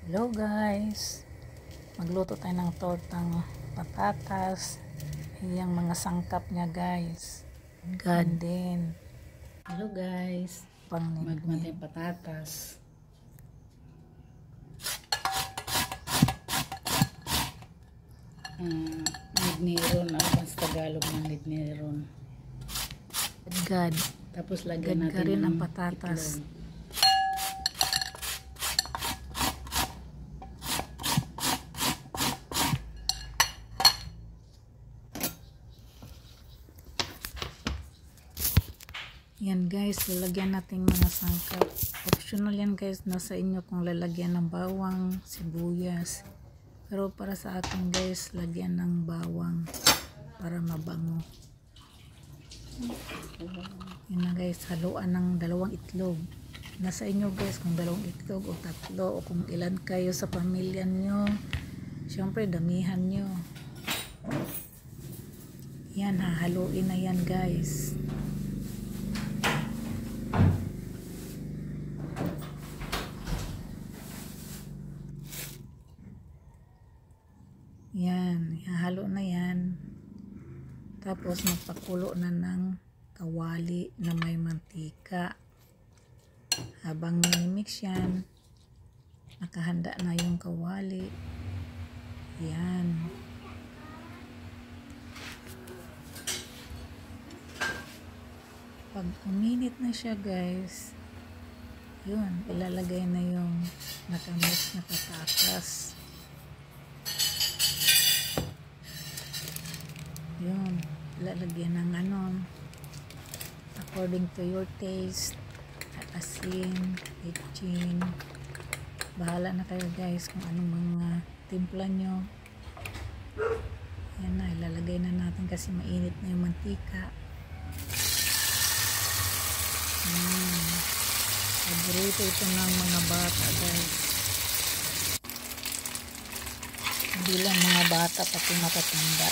Hello guys, magluto tayo ng tortang patatas. Iyang mga sangkap niya guys. God din. Hello guys, magman tayong patatas. Nidniron, ang Tagalog ng nidniron. God. Tapos lagyan natin rin ang patatas. Itlog. Yan guys, lalagyan natin mga sangkap. Optional yan guys, nasa inyo kung lalagyan ng bawang, sibuyas. Pero para sa akin guys, lagyan ng bawang para mabango. Yan na guys, haluan ng 2 itlog. Nasa inyo guys kung 2 itlog o 3 o kung ilan kayo sa pamilya nyo. Siyempre damihan nyo. Yan, hahaluin na yan guys. Yan, halo na yan. Tapos magpakulo na ng kawali na may mantika. Habang minimix yan, nakahanda na yung kawali. Yan. Pag uminit na siya guys, yun, ilalagay na yung nakamix na patatas. Yun, lalagyan ng according to your taste, asin, itchin, bahala na kayo guys kung anong mga timpla nyo. Yan na, ilalagay na natin kasi mainit na yung mantika. Paborito ito ng mga bata guys, hindi lang mga bata pati matatanda.